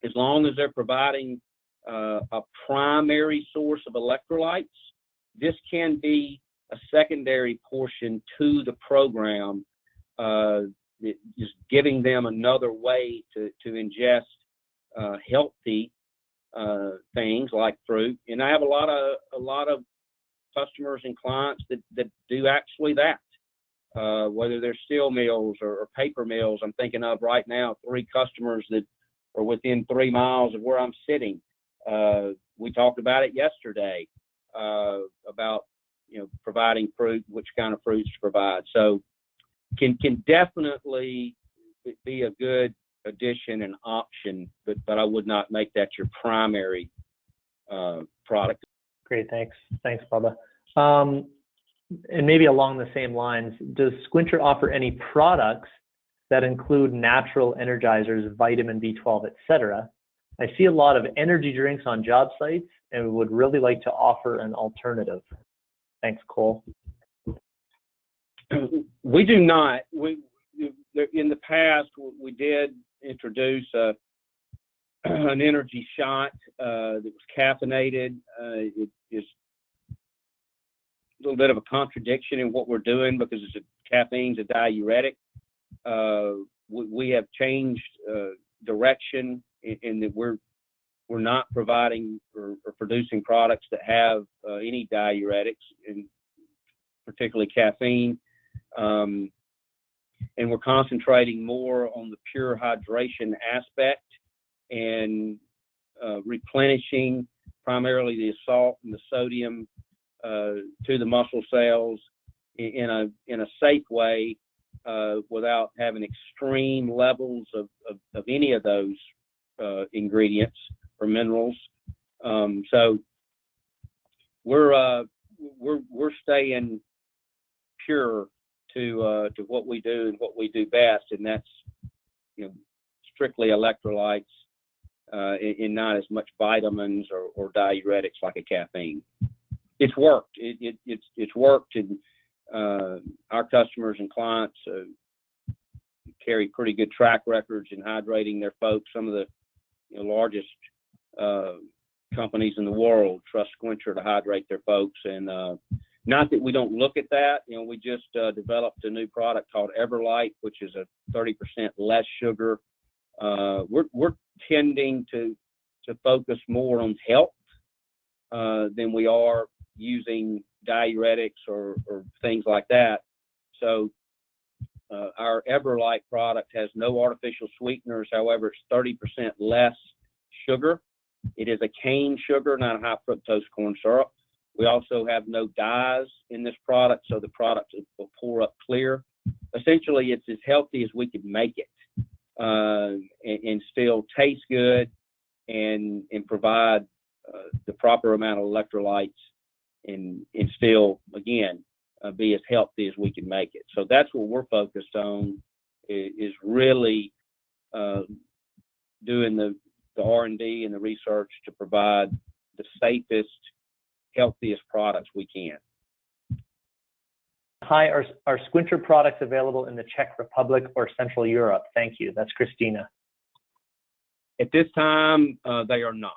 As long as they're providing a primary source of electrolytes, this can be a secondary portion to the program, just giving them another way to ingest healthy things like fruit. And I have a lot of customers and clients that do actually that, whether they're steel mills or paper mills. I'm thinking of right now 3 customers that are within 3 miles of where I'm sitting. We talked about it yesterday, about providing fruit, which kind of fruits to provide. So can definitely be a good addition and option, but I would not make that your primary product.
Great, thanks, Bubba. and maybe along the same lines, does Squincher offer any products that include natural energizers, vitamin B12, etc.? I see a lot of energy drinks on job sites and would really like to offer an alternative. Thanks, Cole.
We do not. In the past, we did introduce an energy shot that was caffeinated. It is a little bit of a contradiction in what we're doing because caffeine's a diuretic. We have changed direction in that we're not providing or producing products that have any diuretics, and particularly caffeine. And we're concentrating more on the pure hydration aspect and replenishing primarily the salt and the sodium to the muscle cells in a safe way without having extreme levels of any of those ingredients or minerals. So we're staying pure to what we do and what we do best, and that's strictly electrolytes and not as much vitamins or diuretics like a caffeine. It's worked. It's worked, and our customers and clients carry pretty good track records in hydrating their folks. Some of the largest companies in the world trust Squincher to hydrate their folks, and not that we don't look at that. We just developed a new product called Everlight, which is a 30% less sugar. We're tending to focus more on health than we are using diuretics or things like that. So our Everlight product has no artificial sweeteners. However, it's 30% less sugar. It is a cane sugar, not a high fructose corn syrup. We also have no dyes in this product, so the product will pour up clear. Essentially, it's as healthy as we could make it, and still taste good and provide the proper amount of electrolytes and still, again, be as healthy as we can make it. So that's what we're focused on, is really doing the R&D and the research to provide the safest, healthiest products we can.
Hi, are Squincher products available in the Czech Republic or Central Europe? Thank you. That's Christina.
At this time, they are not.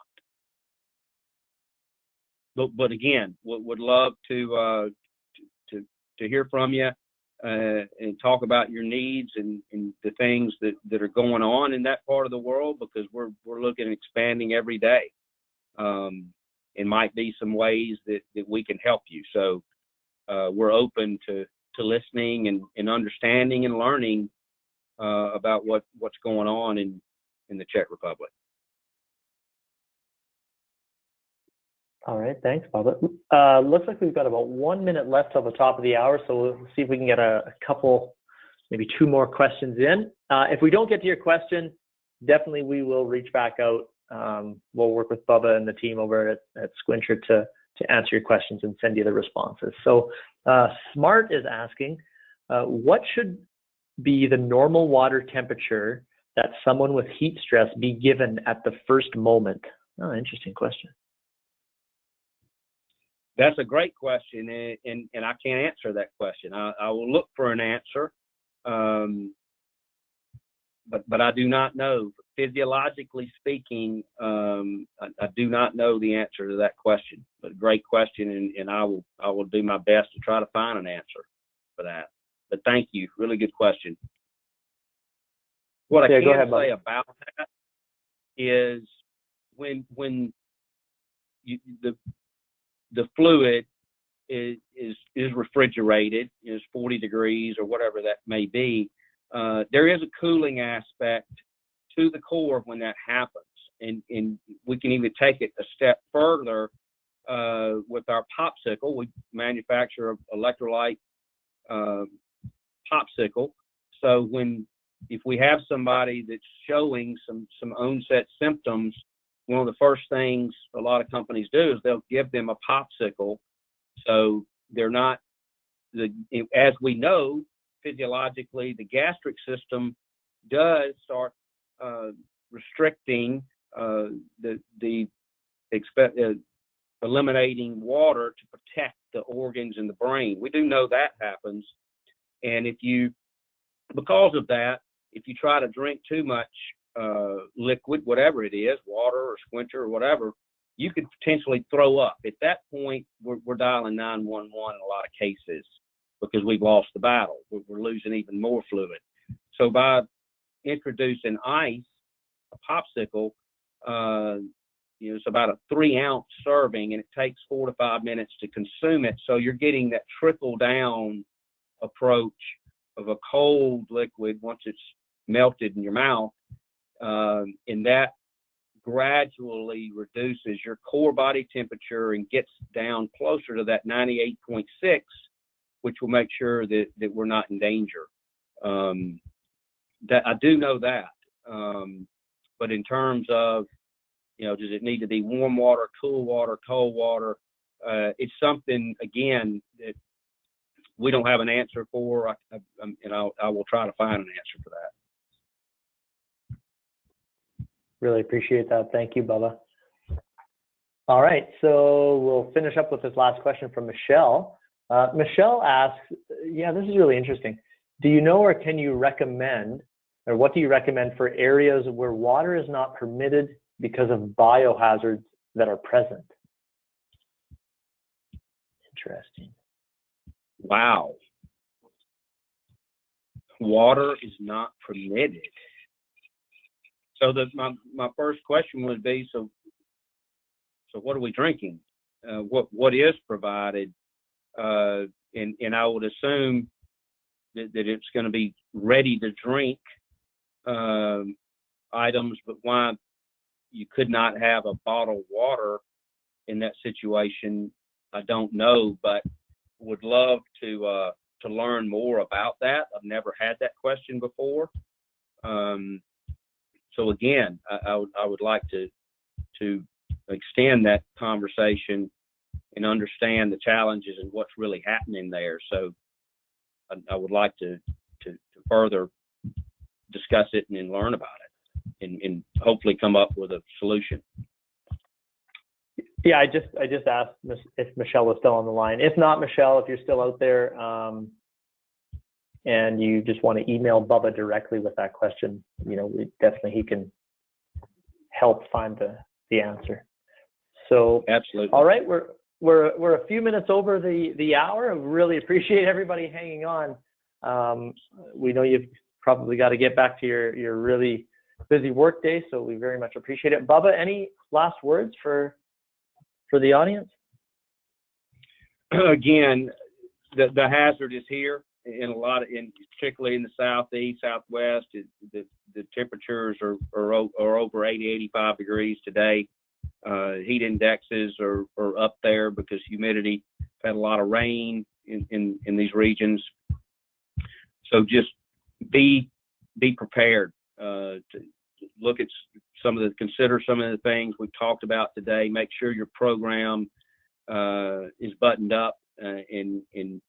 But again, would love to hear from you and talk about your needs and the things that are going on in that part of the world, because we're looking at expanding every day. And might be some ways that we can help you. So we're open to listening and understanding and learning about what's going on in the Czech Republic.
All right, thanks, Bubba. Looks like we've got about 1 minute left till the top of the hour, so we'll see if we can get a couple, maybe 2 more questions in. If we don't get to your question, definitely we will reach back out. We'll work with Bubba and the team over at Squincher to answer your questions and send you the responses. So Smart is asking, what should be the normal water temperature that someone with heat stress be given at the first moment? Oh, interesting question.
That's a great question, and I can't answer that question. I will look for an answer, but I do not know. Physiologically speaking, I do not know the answer to that question. But great question, and I will do my best to try to find an answer for that. But thank you, really good question. What I can say about that is when the fluid is refrigerated, is 40 degrees or whatever that may be, there is a cooling aspect to the core when that happens. And we can even take it a step further with our popsicle. We manufacture an electrolyte popsicle. So if we have somebody that's showing some onset symptoms, one of the first things a lot of companies do is they'll give them a popsicle, so they're not as we know, physiologically, the gastric system does start restricting eliminating water to protect the organs in the brain. We do know that happens. And because of that, if you try to drink too much liquid, whatever it is, water or squincher or whatever, you could potentially throw up. At that point, we're dialing 911 in a lot of cases because we've lost the battle. We're losing even more fluid. So by introducing ice, a popsicle, it's about a 3-ounce serving, and it takes 4 to 5 minutes to consume it. So you're getting that trickle down approach of a cold liquid once it's melted in your mouth, and that gradually reduces your core body temperature and gets down closer to that 98.6, which will make sure that we're not in danger. That I do know that. But in terms of, does it need to be warm water, cool water, cold water? It's something, again, that we don't have an answer for, and I will try to find an answer for that.
Really appreciate that. Thank you, Bubba. All right, so we'll finish up with this last question from Michelle. Michelle asks, this is really interesting. Do you know, or can you recommend, or what do you recommend for areas where water is not permitted because of biohazards that are present? Interesting.
Wow. Water is not permitted. So my first question would be, so what are we drinking? What is provided? And I would assume that it's going to be ready to drink items, but why you could not have a bottled water in that situation, I don't know, but would love to learn more about that. I've never had that question before. So again, I would like to extend that conversation and understand the challenges and what's really happening there. So I would like to further discuss it and learn about it, and hopefully come up with a solution.
Yeah, I just asked if Michelle was still on the line. If not, Michelle, if you're still out there, and you just want to email Bubba directly with that question, he can help find the answer. So
absolutely.
All right, we're a few minutes over the hour. I really appreciate everybody hanging on. We know you've probably got to get back to your really busy work day, so we very much appreciate it. Bubba, any last words for the audience?
Again, the hazard is here. Particularly in the southeast, southwest, the temperatures are over 80, 85 degrees today. Heat indexes are up there because humidity. Had a lot of rain in these regions. So just be prepared to consider some of the things we've talked about today. Make sure your program is buttoned up. And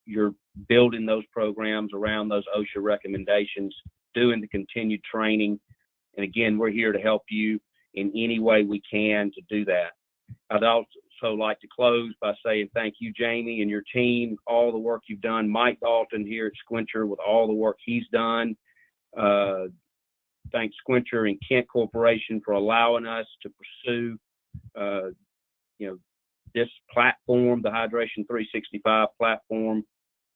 you're building those programs around those OSHA recommendations, doing the continued training. And again, we're here to help you in any way we can to do that. I'd also like to close by saying thank you, Jamie, and your team, all the work you've done. Mike Dalton here at Squincher with all the work he's done. Thanks Squincher and Kent Corporation for allowing us to pursue, this platform, the Hydration 365 platform,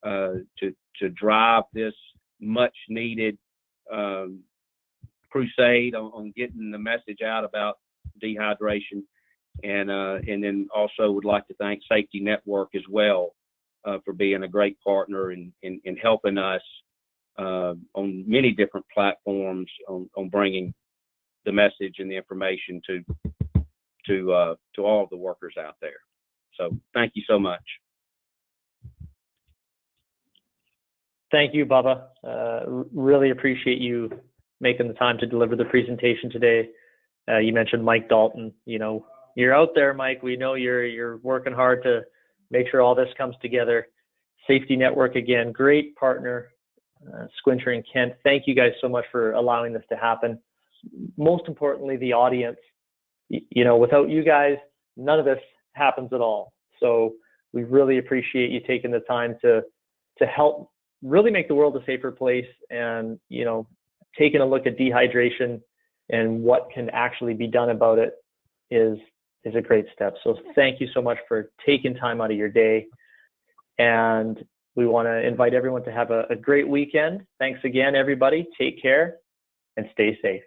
to drive this much needed crusade on getting the message out about dehydration, and then also would like to thank Safety Network as well for being a great partner and helping us on many different platforms on bringing the message and the information to all the workers out there. So thank you so much.
Thank you, Bubba. Really appreciate you making the time to deliver the presentation today. You mentioned Mike Dalton. You're out there, Mike. We know you're working hard to make sure all this comes together. Safety Network, again, great partner. Squinter and Kent, thank you guys so much for allowing this to happen. Most importantly, the audience. You know, without you guys, none of this happens at all. So we really appreciate you taking the time to help really make the world a safer place, and, you know, taking a look at dehydration and what can actually be done about it is a great step. So thank you so much for taking time out of your day. And we want to invite everyone to have a great weekend. Thanks again, everybody. Take care and stay safe.